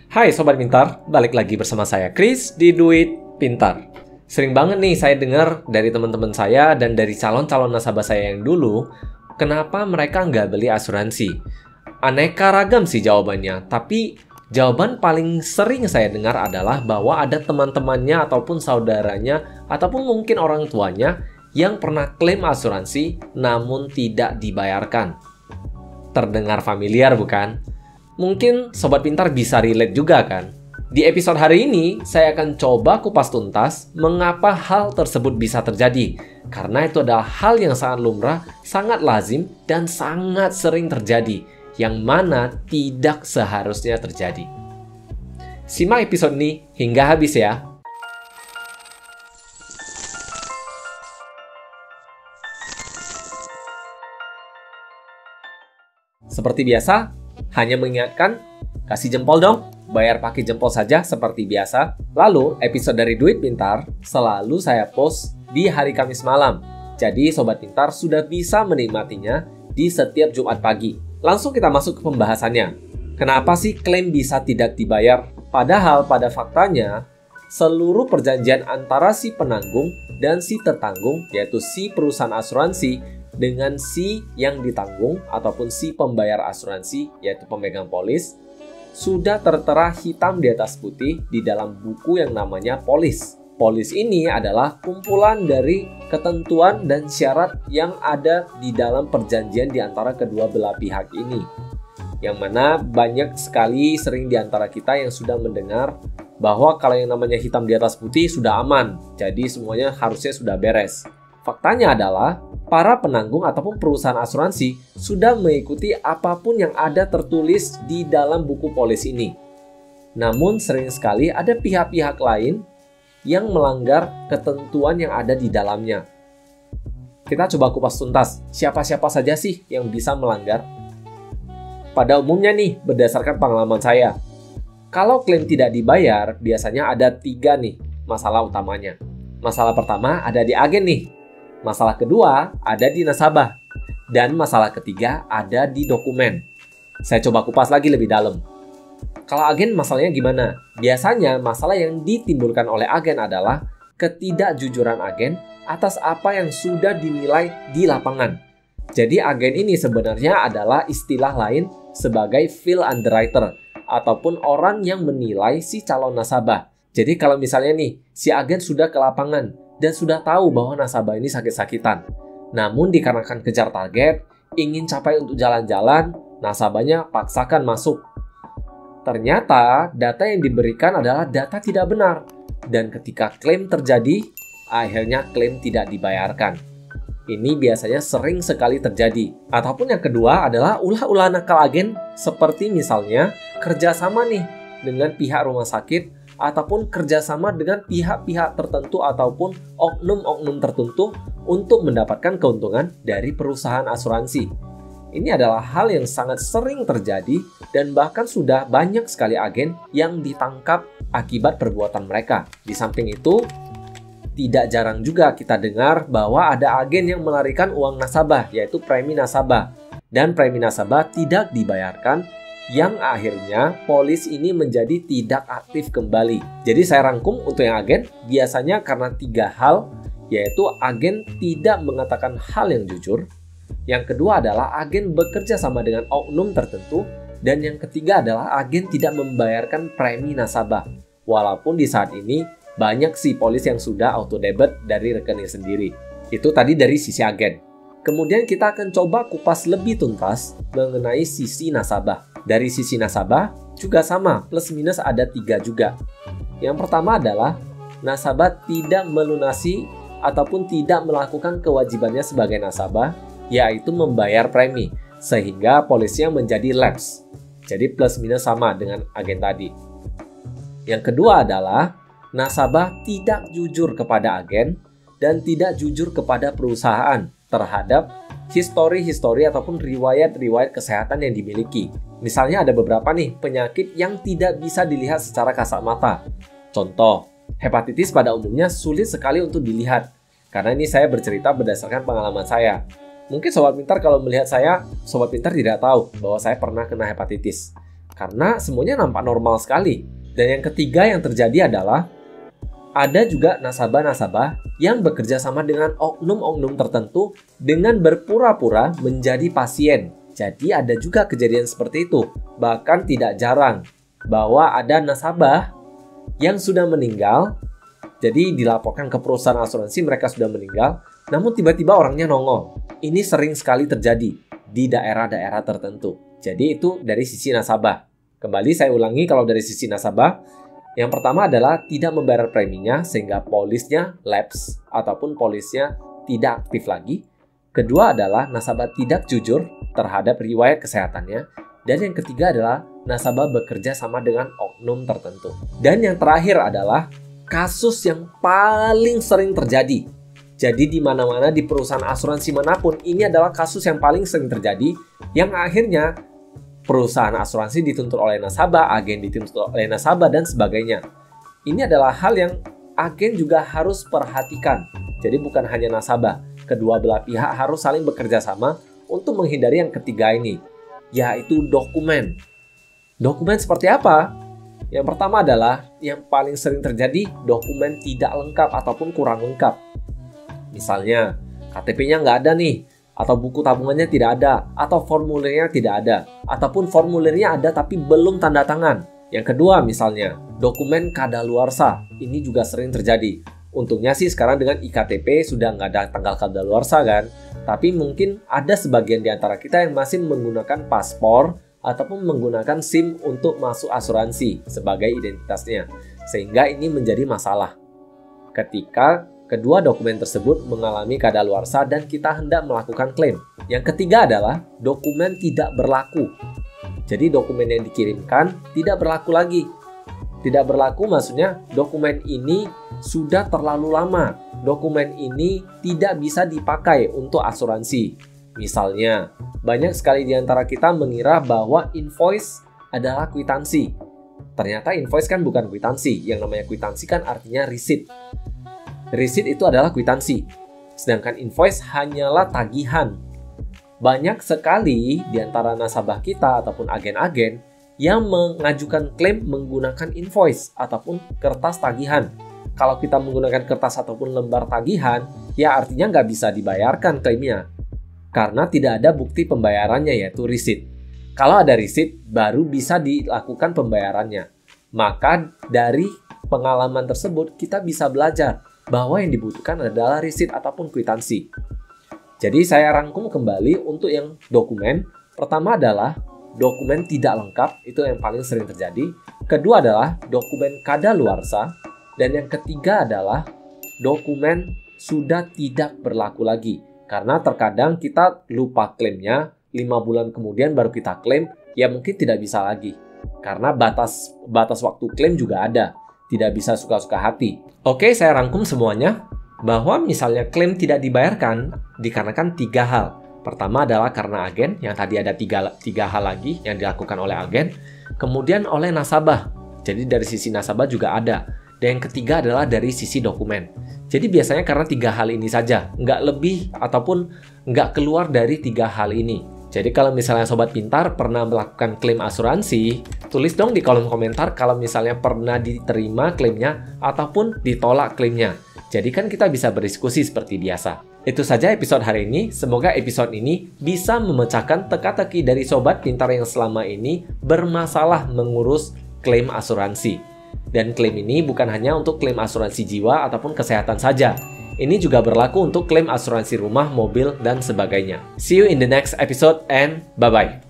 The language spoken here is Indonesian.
Hai Sobat Pintar, balik lagi bersama saya Chris di Duit Pintar. Sering banget nih saya dengar dari teman-teman saya dan dari calon-calon nasabah saya yang dulu, kenapa mereka nggak beli asuransi? Aneka ragam sih jawabannya, tapi jawaban paling sering saya dengar adalah bahwa ada teman-temannya ataupun saudaranya ataupun mungkin orang tuanya yang pernah klaim asuransi namun tidak dibayarkan. Terdengar familiar bukan? Mungkin Sobat Pintar bisa relate juga kan? Di episode hari ini, saya akan coba kupas tuntas mengapa hal tersebut bisa terjadi. Karena itu adalah hal yang sangat lumrah, sangat lazim, dan sangat sering terjadi. Yang mana tidak seharusnya terjadi. Simak episode ini hingga habis ya. Seperti biasa, hanya mengingatkan, kasih jempol dong, bayar pakai jempol saja seperti biasa. Lalu, episode dari Duit Pintar selalu saya post di hari Kamis malam. Jadi, Sobat Pintar sudah bisa menikmatinya di setiap Jumat pagi. Langsung kita masuk ke pembahasannya. Kenapa sih klaim bisa tidak dibayar? Padahal pada faktanya, seluruh perjanjian antara si penanggung dan si tertanggung, yaitu si perusahaan asuransi, dengan si yang ditanggung ataupun si pembayar asuransi yaitu pemegang polis sudah tertera hitam di atas putih di dalam buku yang namanya polis. Polis ini adalah kumpulan dari ketentuan dan syarat yang ada di dalam perjanjian di antara kedua belah pihak ini. Yang mana banyak sekali sering di antara kita yang sudah mendengar bahwa kalau yang namanya hitam di atas putih sudah aman, jadi semuanya harusnya sudah beres. Faktanya adalah para penanggung ataupun perusahaan asuransi sudah mengikuti apapun yang ada tertulis di dalam buku polis ini. Namun sering sekali ada pihak-pihak lain yang melanggar ketentuan yang ada di dalamnya. Kita coba kupas tuntas, siapa-siapa saja sih yang bisa melanggar? Pada umumnya nih, berdasarkan pengalaman saya, kalau klaim tidak dibayar, biasanya ada 3 nih masalah utamanya. Masalah pertama ada di agen nih. Masalah kedua ada di nasabah. Dan masalah ketiga ada di dokumen. Saya coba kupas lagi lebih dalam. Kalau agen masalahnya gimana? Biasanya masalah yang ditimbulkan oleh agen adalah ketidakjujuran agen atas apa yang sudah dinilai di lapangan. Jadi agen ini sebenarnya adalah istilah lain sebagai field underwriter ataupun orang yang menilai si calon nasabah. Jadi kalau misalnya nih si agen sudah ke lapangan dan sudah tahu bahwa nasabah ini sakit-sakitan. Namun dikarenakan kejar target, ingin capai untuk jalan-jalan, nasabahnya paksakan masuk. Ternyata data yang diberikan adalah data tidak benar. Dan ketika klaim terjadi, akhirnya klaim tidak dibayarkan. Ini biasanya sering sekali terjadi. Ataupun yang kedua adalah ulah-ulah nakal agen seperti misalnya kerjasama nih dengan pihak rumah sakit ataupun kerjasama dengan pihak-pihak tertentu ataupun oknum-oknum tertentu untuk mendapatkan keuntungan dari perusahaan asuransi. Ini adalah hal yang sangat sering terjadi dan bahkan sudah banyak sekali agen yang ditangkap akibat perbuatan mereka. Di samping itu, tidak jarang juga kita dengar bahwa ada agen yang melarikan uang nasabah, yaitu premi nasabah. Dan premi nasabah tidak dibayarkan, yang akhirnya polis ini menjadi tidak aktif kembali. Jadi saya rangkum untuk yang agen, biasanya karena 3 hal, yaitu agen tidak mengatakan hal yang jujur, yang kedua adalah agen bekerja sama dengan oknum tertentu, dan yang ketiga adalah agen tidak membayarkan premi nasabah. Walaupun di saat ini banyak sih polis yang sudah auto debit dari rekening sendiri. Itu tadi dari sisi agen. Kemudian kita akan coba kupas lebih tuntas mengenai sisi nasabah. Dari sisi nasabah juga sama, plus minus ada 3 juga. Yang pertama adalah nasabah tidak melunasi ataupun tidak melakukan kewajibannya sebagai nasabah, yaitu membayar premi, sehingga polisnya menjadi lapse. Jadi plus minus sama dengan agen tadi. Yang kedua adalah nasabah tidak jujur kepada agen dan tidak jujur kepada perusahaan terhadap histori-histori ataupun riwayat-riwayat kesehatan yang dimiliki. Misalnya ada beberapa nih penyakit yang tidak bisa dilihat secara kasat mata. Contoh, hepatitis pada umumnya sulit sekali untuk dilihat. Karena ini saya bercerita berdasarkan pengalaman saya. Mungkin Sobat Pintar kalau melihat saya, Sobat Pintar tidak tahu bahwa saya pernah kena hepatitis. karena semuanya nampak normal sekali. Dan yang ketiga yang terjadi adalah ada juga nasabah-nasabah yang bekerja sama dengan oknum-oknum tertentu dengan berpura-pura menjadi pasien. Jadi ada juga kejadian seperti itu. Bahkan tidak jarang bahwa ada nasabah yang sudah meninggal. Jadi dilaporkan ke perusahaan asuransi mereka sudah meninggal, namun tiba-tiba orangnya nongol. Ini sering sekali terjadi di daerah-daerah tertentu. Jadi itu dari sisi nasabah. Kembali saya ulangi, kalau dari sisi nasabah, yang pertama adalah tidak membayar preminya sehingga polisnya lapse ataupun polisnya tidak aktif lagi. Kedua adalah nasabah tidak jujur terhadap riwayat kesehatannya. Dan yang ketiga adalah nasabah bekerja sama dengan oknum tertentu. Dan yang terakhir adalah kasus yang paling sering terjadi. Jadi di mana-mana di perusahaan asuransi manapun, ini adalah kasus yang paling sering terjadi, yang akhirnya perusahaan asuransi dituntut oleh nasabah, agen dituntut oleh nasabah, dan sebagainya. Ini adalah hal yang agen juga harus perhatikan. Jadi bukan hanya nasabah, kedua belah pihak harus saling bekerja sama untuk menghindari yang ketiga ini, yaitu dokumen. Dokumen seperti apa? Yang pertama adalah yang paling sering terjadi, dokumen tidak lengkap ataupun kurang lengkap. Misalnya, KTP-nya nggak ada nih, atau buku tabungannya tidak ada, atau formulirnya tidak ada, ataupun formulirnya ada tapi belum tanda tangan. Yang kedua misalnya, dokumen kadaluarsa. Ini juga sering terjadi. Untungnya sih sekarang dengan iktp sudah nggak ada tanggal kadaluarsa kan. Tapi mungkin ada sebagian di antara kita yang masih menggunakan paspor ataupun menggunakan SIM untuk masuk asuransi sebagai identitasnya. Sehingga ini menjadi masalah ketika kedua dokumen tersebut mengalami kadaluarsa dan kita hendak melakukan klaim. Yang ketiga adalah dokumen tidak berlaku. Jadi dokumen yang dikirimkan tidak berlaku lagi. Tidak berlaku maksudnya dokumen ini sudah terlalu lama. Dokumen ini tidak bisa dipakai untuk asuransi. Misalnya, banyak sekali di antara kita mengira bahwa invoice adalah kwitansi. Ternyata invoice kan bukan kwitansi. Yang namanya kwitansi kan artinya receipt. Receipt itu adalah kwitansi. Sedangkan invoice hanyalah tagihan. Banyak sekali di antara nasabah kita ataupun agen-agen yang mengajukan klaim menggunakan invoice ataupun kertas tagihan. Kalau kita menggunakan kertas ataupun lembar tagihan, ya artinya nggak bisa dibayarkan klaimnya. Karena tidak ada bukti pembayarannya yaitu receipt. Kalau ada receipt, baru bisa dilakukan pembayarannya. Maka dari pengalaman tersebut, kita bisa belajar bahwa yang dibutuhkan adalah receipt ataupun kwitansi. Jadi saya rangkum kembali untuk yang dokumen. Pertama adalah dokumen tidak lengkap, itu yang paling sering terjadi. Kedua adalah dokumen kadaluarsa. Dan yang ketiga adalah dokumen sudah tidak berlaku lagi. Karena terkadang kita lupa klaimnya, 5 bulan kemudian baru kita klaim, ya mungkin tidak bisa lagi. Karena batas waktu klaim juga ada. Tidak bisa suka-suka hati. Oke, saya rangkum semuanya. Bahwa misalnya klaim tidak dibayarkan dikarenakan 3 hal. Pertama adalah karena agen, yang tadi ada tiga hal lagi yang dilakukan oleh agen. Kemudian oleh nasabah. Jadi dari sisi nasabah juga ada. Dan yang ketiga adalah dari sisi dokumen. Jadi biasanya karena 3 hal ini saja, nggak lebih ataupun nggak keluar dari 3 hal ini. Jadi kalau misalnya Sobat Pintar pernah melakukan klaim asuransi, tulis dong di kolom komentar kalau misalnya pernah diterima klaimnya ataupun ditolak klaimnya. Jadi kan kita bisa berdiskusi seperti biasa. Itu saja episode hari ini. Semoga episode ini bisa memecahkan teka-teki dari Sobat Pintar yang selama ini bermasalah mengurus klaim asuransi. Dan klaim ini bukan hanya untuk klaim asuransi jiwa ataupun kesehatan saja. Ini juga berlaku untuk klaim asuransi rumah, mobil, dan sebagainya. See you in the next episode and bye-bye.